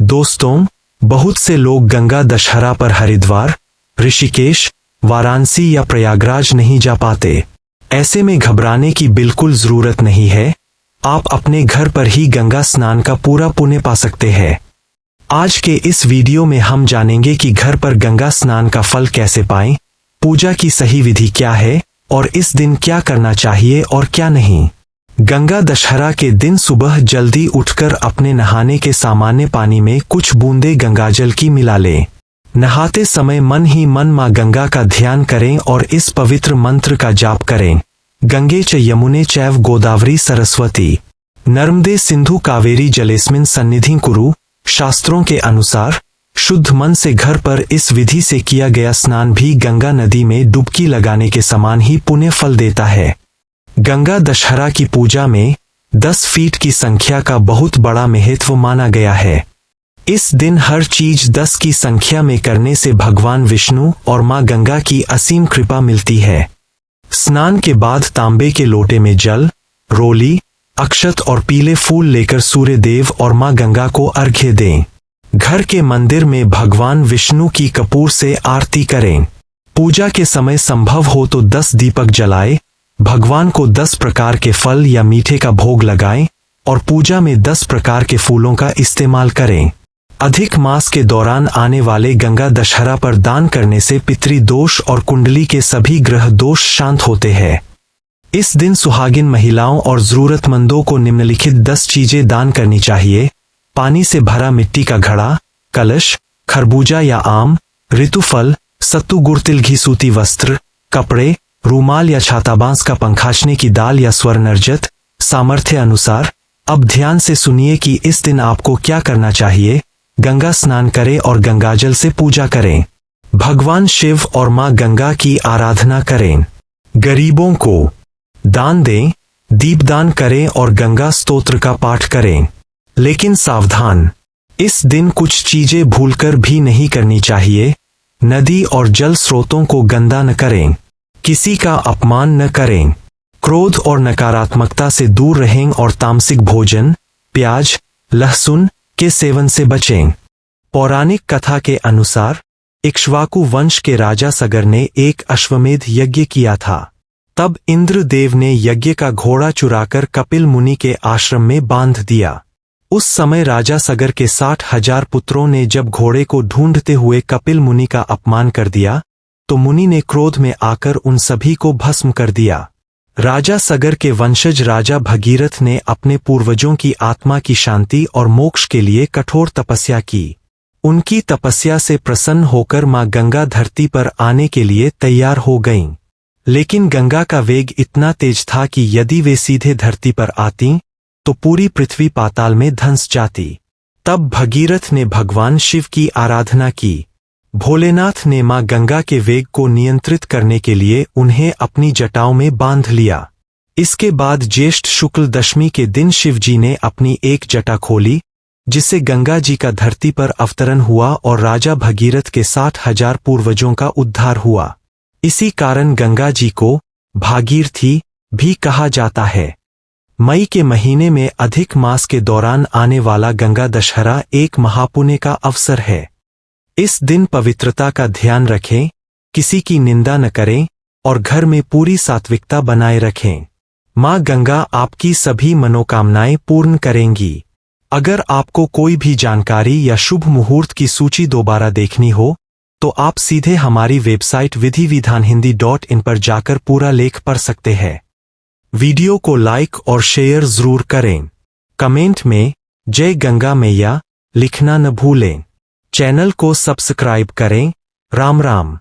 दोस्तों, बहुत से लोग गंगा दशहरा पर हरिद्वार, ऋषिकेश, वाराणसी या प्रयागराज नहीं जा पाते। ऐसे में घबराने की बिल्कुल जरूरत नहीं है। आप अपने घर पर ही गंगा स्नान का पूरा पुण्य पा सकते हैं। आज के इस वीडियो में हम जानेंगे कि घर पर गंगा स्नान का फल कैसे पाएं, पूजा की सही विधि क्या है और इस दिन क्या करना चाहिए और क्या नहीं। गंगा दशहरा के दिन सुबह जल्दी उठकर अपने नहाने के सामान्य पानी में कुछ बूंदे गंगाजल की मिला लें। नहाते समय मन ही मन मां गंगा का ध्यान करें और इस पवित्र मंत्र का जाप करें। गंगे च यमुने चैव गोदावरी सरस्वती नर्मदे सिंधु कावेरी जलेस्मिन सन्निधि कुरु। शास्त्रों के अनुसार शुद्ध मन से घर पर इस विधि से किया गया स्नान भी गंगा नदी में डुबकी लगाने के समान ही पुण्य फल देता है। गंगा दशहरा की पूजा में 10 फीट की संख्या का बहुत बड़ा महत्व माना गया है। इस दिन हर चीज 10 की संख्या में करने से भगवान विष्णु और मां गंगा की असीम कृपा मिलती है। स्नान के बाद तांबे के लोटे में जल, रोली, अक्षत और पीले फूल लेकर सूर्य देव और मां गंगा को अर्घ्य दें। घर के मंदिर में भगवान विष्णु की कपूर से आरती करें। पूजा के समय संभव हो तो 10 दीपक जलाएं, भगवान को 10 प्रकार के फल या मीठे का भोग लगाएं और पूजा में 10 प्रकार के फूलों का इस्तेमाल करें। अधिक मास के दौरान आने वाले गंगा दशहरा पर दान करने से पितृदोष और कुंडली के सभी ग्रह दोष शांत होते हैं। इस दिन सुहागिन महिलाओं और जरूरतमंदों को निम्नलिखित 10 चीजें दान करनी चाहिए: पानी से भरा मिट्टी का घड़ा, कलश, खरबूजा या आम, ऋतुफल, सत्तू गुड़ तिल घी सूती वस्त्र, कपड़े, रूमाल या छाताबांस का पंखाचने की दाल या स्वर्णरजत। सामर्थ्य अनुसार। अब ध्यान से सुनिए कि इस दिन आपको क्या करना चाहिए। गंगा स्नान करें और गंगाजल से पूजा करें। भगवान शिव और मां गंगा की आराधना करें। गरीबों को दान दें, दीपदान करें और गंगा स्तोत्र का पाठ करें। लेकिन सावधान, इस दिन कुछ चीजें भूलकर भी नहीं करनी चाहिए। नदी और जल स्रोतों को गंदा न करें, किसी का अपमान न करें, क्रोध और नकारात्मकता से दूर रहें और तामसिक भोजन, प्याज, लहसुन के सेवन से बचें। पौराणिक कथा के अनुसार इक्ष्वाकु वंश के राजा सगर ने एक अश्वमेध यज्ञ किया था। तब इंद्रदेव ने यज्ञ का घोड़ा चुराकर कपिल मुनि के आश्रम में बांध दिया। उस समय राजा सगर के 60,000 पुत्रों ने जब घोड़े को ढूंढते हुए कपिल मुनि का अपमान कर दिया तो मुनि ने क्रोध में आकर उन सभी को भस्म कर दिया। राजा सगर के वंशज राजा भगीरथ ने अपने पूर्वजों की आत्मा की शांति और मोक्ष के लिए कठोर तपस्या की। उनकी तपस्या से प्रसन्न होकर मां गंगा धरती पर आने के लिए तैयार हो गईं। लेकिन गंगा का वेग इतना तेज था कि यदि वे सीधे धरती पर आतीं तो पूरी पृथ्वी पाताल में धंस जाती। तब भगीरथ ने भगवान शिव की आराधना की। भोलेनाथ ने मां गंगा के वेग को नियंत्रित करने के लिए उन्हें अपनी जटाओं में बांध लिया। इसके बाद ज्येष्ठ शुक्ल दशमी के दिन शिवजी ने अपनी एक जटा खोली, जिससे गंगा जी का धरती पर अवतरण हुआ और राजा भगीरथ के 60,000 पूर्वजों का उद्धार हुआ। इसी कारण गंगा जी को भागीरथी भी कहा जाता है। मई के महीने में अधिक मास के दौरान आने वाला गंगा दशहरा एक महापुण्य का अवसर है। इस दिन पवित्रता का ध्यान रखें, किसी की निंदा न करें और घर में पूरी सात्विकता बनाए रखें। मां गंगा आपकी सभी मनोकामनाएं पूर्ण करेंगी। अगर आपको कोई भी जानकारी या शुभ मुहूर्त की सूची दोबारा देखनी हो तो आप सीधे हमारी वेबसाइट विधिविधानहिंदी.in पर जाकर पूरा लेख पढ़ सकते हैं। वीडियो को लाइक और शेयर जरूर करें। कमेंट में जय गंगा मैया लिखना न भूलें। चैनल को सब्सक्राइब करें। राम राम।